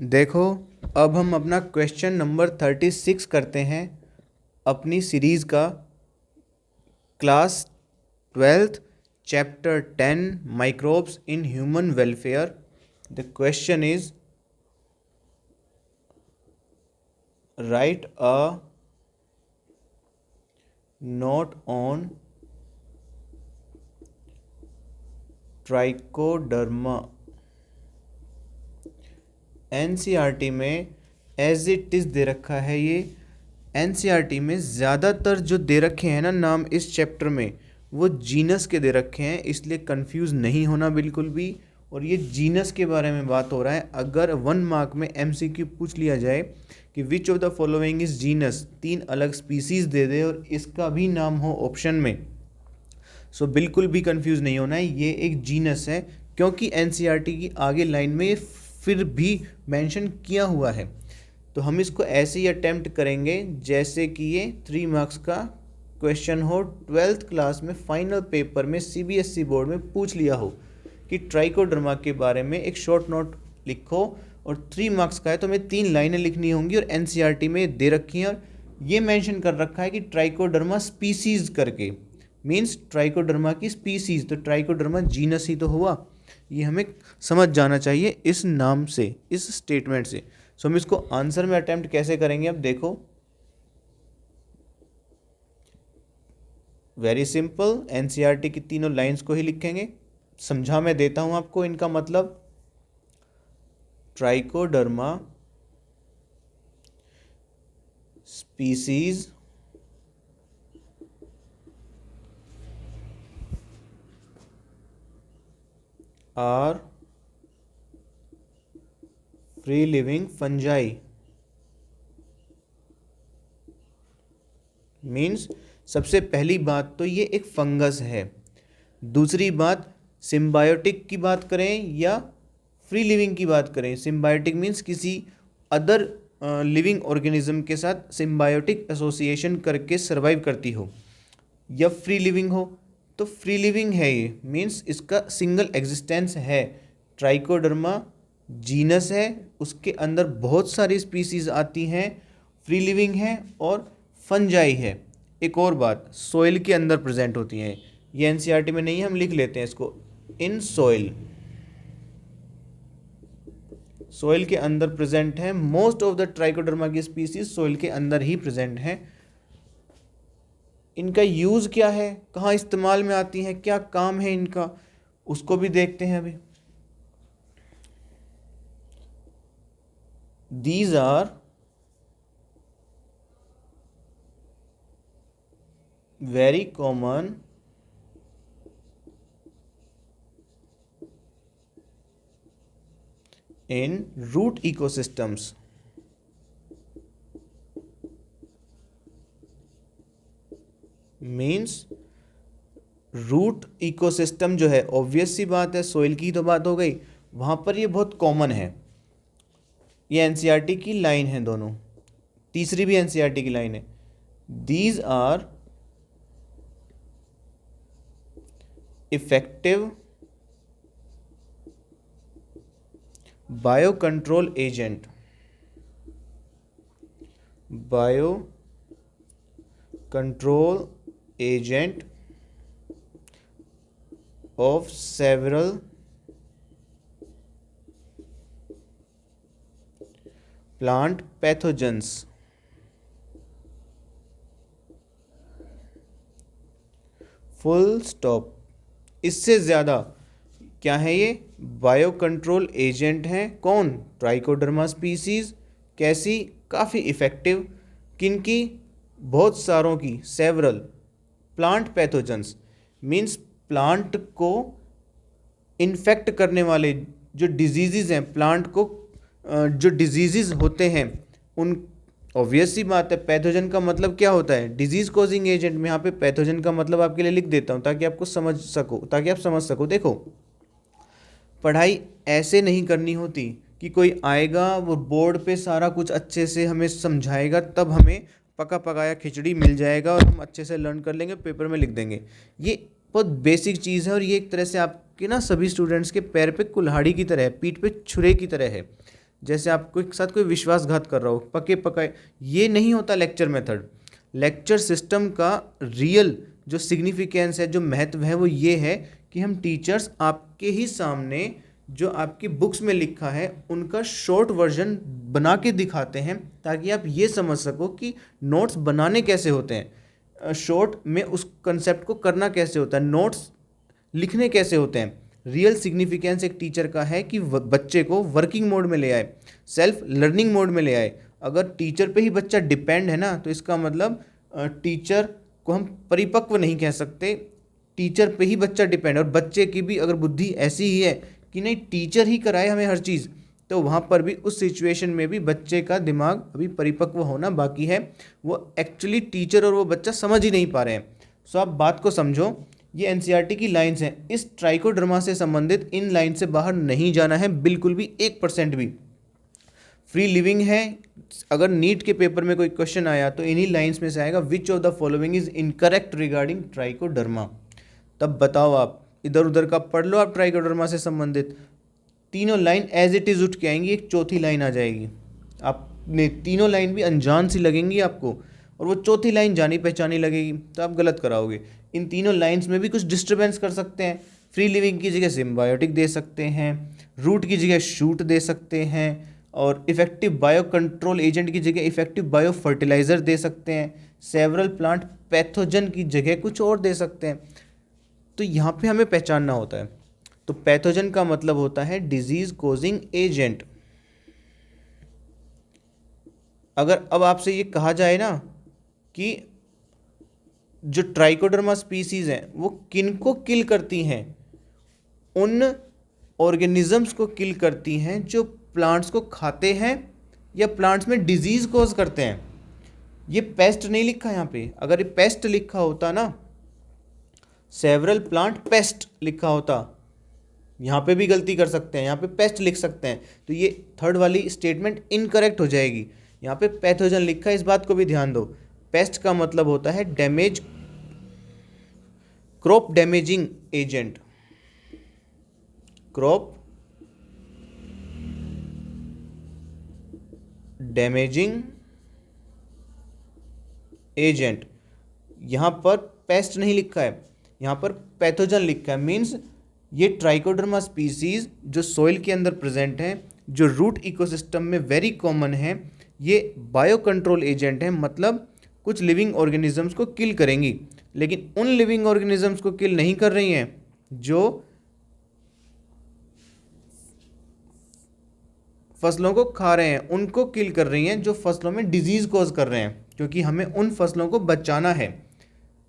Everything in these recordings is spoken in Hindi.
देखो, अब हम अपना क्वेश्चन नंबर 36 करते हैं अपनी सीरीज़ का। Class 12th chapter 10 microbes in human welfare. The question is right a note on trichoderma. NCERT में एज इट इज़ दे रखा है ये। एनसीईआरटी में ज़्यादातर जो दे रखे हैं ना नाम इस चैप्टर में, वो जीनस के दे रखे हैं, इसलिए कंफ्यूज नहीं होना बिल्कुल भी। और ये जीनस के बारे में बात हो रहा है। अगर 1 मार्क में एमसीक्यू पूछ लिया जाए कि which of the following is genus, 3 अलग स्पीसीज दे दे और इसका भी नाम हो ऑप्शन में, सो बिल्कुल भी कंफ्यूज नहीं होना है, ये एक जीनस है। क्योंकि एनसीईआरटी की आगे लाइन में ये फिर भी मेंशन किया हुआ है, तो हम इसको ऐसे ही अटेम्प्ट करेंगे जैसे कि ये 3 मार्क्स का क्वेश्चन हो, 12th क्लास में फाइनल पेपर में सीबीएसई बोर्ड में पूछ लिया हो कि ट्राइकोडर्मा के बारे में एक शॉर्ट नोट लिखो। और 3 मार्क्स का है तो हमें 3 लाइनें लिखनी होंगी और एनसीईआरटी में दे रखी हैं और ये मेंशन कर रखा है कि ट्राइकोडर्मा स्पीसीज करके, मीन्स ट्राइकोडर्मा की स्पीसीज, तो ट्राइकोडर्मा जीनस ही तो हुआ। ये हमें समझ जाना चाहिए इस नाम से, इस स्टेटमेंट से। सो हम इसको आंसर में अटेम्प्ट कैसे करेंगे, अब देखो। वेरी सिंपल, एनसीईआरटी की तीनों लाइंस को ही लिखेंगे। समझा मैं देता हूं आपको इनका मतलब। Trichoderma species are free living fungi, means सबसे पहली बात तो ये एक फंगस है। दूसरी बात, सिम्बायोटिक की बात करें या फ्री लिविंग की बात करें, सिम्बायोटिक मीन्स किसी अदर लिविंग ऑर्गेनिज्म के साथ सिम्बायोटिक एसोसिएशन करके सरवाइव करती हो, या फ्री लिविंग हो तो फ्री लिविंग है ये, मीन्स इसका सिंगल एग्जिस्टेंस है। ट्राइकोडर्मा जीनस है, उसके अंदर बहुत सारी स्पीसीज आती हैं, फ्री लिविंग है और फंजाई है। एक और बात, सोइल के अंदर प्रेजेंट होती हैं। ये एनसीईआरटी में नहीं है, हम लिख लेते हैं इसको, इन सोइल, सोइल के अंदर प्रेजेंट है। मोस्ट ऑफ द ट्राइकोडर्मा की स्पीसीज सोइल के अंदर ही प्रेजेंट हैं। इनका यूज़ क्या है, कहाँ इस्तेमाल में आती हैं, क्या काम है इनका, उसको भी देखते हैं अभी। These are very common in root ecosystems, means root ecosystem जो है, ऑब्वियस सी बात है, सोइल की तो बात हो गई, वहाँ पर ये बहुत कॉमन है। ये एनसीईआरटी की लाइन है दोनों, तीसरी भी एनसीईआरटी की लाइन है। These are effective bio control agent, bio control agent of several plant pathogens, full stop. इससे ज़्यादा क्या है, ये बायो कंट्रोल एजेंट हैं। कौन? Trichoderma species. कैसी? काफ़ी इफ़ेक्टिव। किनकी? बहुत सारों की, several plant pathogens, means plant को इन्फेक्ट करने वाले जो डिजीज़ हैं, प्लांट को जो डिजीज़ होते हैं उन, ऑब्वियस सी बात है, पैथोजन का मतलब क्या होता है, डिजीज़ कॉजिंग एजेंट। में यहाँ पे पैथोजन का मतलब आपके लिए लिख देता हूँ ताकि आपको समझ सको, ताकि आप समझ सको। देखो, पढ़ाई ऐसे नहीं करनी होती कि कोई आएगा वो बोर्ड पे सारा कुछ अच्छे से हमें समझाएगा, तब हमें पका पकाया खिचड़ी मिल जाएगा और हम अच्छे से लर्न कर लेंगे, पेपर में लिख देंगे। ये बहुत बेसिक चीज़ है और ये एक तरह से आपके ना सभी स्टूडेंट्स के पैर पे कुल्हाड़ी की तरह है, पीठ पे छुरे की तरह है। जैसे आपको एक साथ कोई विश्वासघात कर रहा हो, पके पकाए, ये नहीं होता लेक्चर मेथड। लेक्चर सिस्टम का रियल जो सिग्निफिकेंस है, जो महत्व है, वो ये है कि हम टीचर्स आपके ही सामने जो आपकी बुक्स में लिखा है उनका शॉर्ट वर्जन बना के दिखाते हैं, ताकि आप ये समझ सको कि नोट्स बनाने कैसे होते हैं, शॉर्ट में उस कंसेप्ट को करना कैसे होता है, नोट्स लिखने कैसे होते हैं। रियल सिग्निफिकेंस एक टीचर का है कि बच्चे को वर्किंग मोड में ले आए, सेल्फ लर्निंग मोड में ले आए। अगर टीचर पे ही बच्चा डिपेंड है ना, तो इसका मतलब टीचर को हम परिपक्व नहीं कह सकते, टीचर पे ही बच्चा डिपेंड। और बच्चे की भी अगर बुद्धि ऐसी ही है कि नहीं टीचर ही कराए हमें हर चीज़, तो वहाँ पर भी उस सिचुएशन में भी बच्चे का दिमाग अभी परिपक्व होना बाकी है, वो एक्चुअली टीचर और वो बच्चा समझ ही नहीं पा रहे हैं। सो आप बात को समझो, ये एनसीईआरटी की लाइंस हैं, इस ट्राइकोडर्मा से संबंधित इन लाइन से बाहर नहीं जाना है बिल्कुल भी, 1% भी। फ्री लिविंग है, अगर नीट के पेपर में कोई क्वेश्चन आया तो इन्हीं लाइंस में से आएगा, which of the following is incorrect regarding trichoderma. तब बताओ, आप इधर उधर का पढ़ लो, आप ट्राइकोडर्मा से संबंधित तीनों लाइन एज इट इज़ उठ के आएंगी, एक चौथी लाइन आ जाएगी। आपने तीनों लाइन भी अनजान सी लगेंगी आपको, और वो चौथी लाइन जानी पहचानी लगेगी, तो आप गलत कराओगे। इन तीनों लाइंस में भी कुछ डिस्टर्बेंस कर सकते हैं। फ्री लिविंग की जगह सिम्बायोटिक दे सकते हैं, रूट की जगह शूट दे सकते हैं, और इफेक्टिव बायो कंट्रोल एजेंट की जगह इफेक्टिव बायो फर्टिलाइजर दे सकते हैं। सेवरल प्लांट पैथोजन की जगह कुछ और दे सकते हैं। तो यहाँ पे हमें पहचानना होता है। तो पैथोजन का मतलब होता है डिजीज कोजिंग एजेंट। अगर अब आपसे ये कहा जाए ना कि जो ट्राइकोडर्मा स्पीसीज हैं वो किनको किल करती हैं, उन ऑर्गेनिजम्स को किल करती हैं जो प्लांट्स को खाते हैं या प्लांट्स में डिजीज कॉज करते हैं। ये पेस्ट नहीं लिखा यहाँ पे, अगर ये पेस्ट लिखा होता ना, सेवरल प्लांट पेस्ट लिखा होता, यहाँ पे भी गलती कर सकते हैं, यहाँ पे पेस्ट लिख सकते हैं, तो ये थर्ड वाली स्टेटमेंट इनकरेक्ट हो जाएगी। यहाँ पे पैथोजन लिखा है, इस बात को भी ध्यान दो। पेस्ट का मतलब होता है damage, crop damaging agent, crop damaging agent. यहाँ पर पेस्ट नहीं लिखा है, यहाँ पर पैथोजन लिखा है। मीन्स ये ट्राइकोडर्मा स्पीसीज जो सॉइल के अंदर प्रेजेंट हैं, जो रूट इकोसिस्टम में वेरी कॉमन है, ये बायो कंट्रोल एजेंट हैं, मतलब कुछ लिविंग ऑर्गेनिजम्स को किल करेंगी, लेकिन उन लिविंग ऑर्गेनिजम्स को किल नहीं कर रही हैं जो फसलों को खा रहे हैं, उनको किल कर रही हैं जो फसलों में डिजीज कॉज कर रहे हैं, क्योंकि हमें उन फसलों को बचाना है,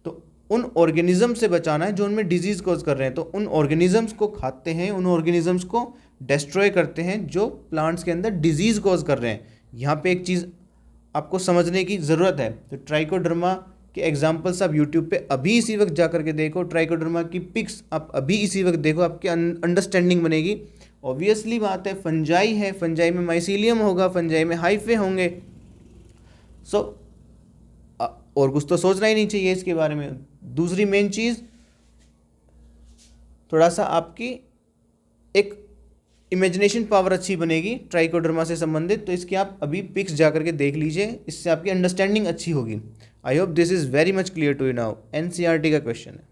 तो उन ऑर्गेनिज्म से बचाना है जो उनमें डिजीज कॉज कर रहे हैं। तो उन ऑर्गेनिजम्स को खाते हैं, उन ऑर्गेनिजम्स को डिस्ट्रॉय करते हैं जो प्लांट्स के अंदर डिजीज कॉज कर रहे हैं। यहाँ पे एक चीज़ आपको समझने की ज़रूरत है। तो ट्राइकोडर्मा के एग्जाम्पल्स आप यूट्यूब पे अभी इसी वक्त जा करके देखो, ट्राइकोडर्मा की पिक्स आप अभी इसी वक्त देखो, आपकी अंडरस्टैंडिंग बनेगी। ऑब्वियसली बात है, फंजाई है, फंजाई में माइसीलियम होगा, फंजाई में हाइफे होंगे। सो और कुछ तो सोचना ही नहीं चाहिए इसके बारे में। दूसरी मेन चीज़, थोड़ा सा आपकी एक इमेजिनेशन पावर अच्छी बनेगी ट्राइकोडर्मा से संबंधित, तो इसकी आप अभी पिक्स जा करके देख लीजिए, इससे आपकी अंडरस्टैंडिंग अच्छी होगी। I hope this is very much clear to you now. NCERT का क्वेश्चन है।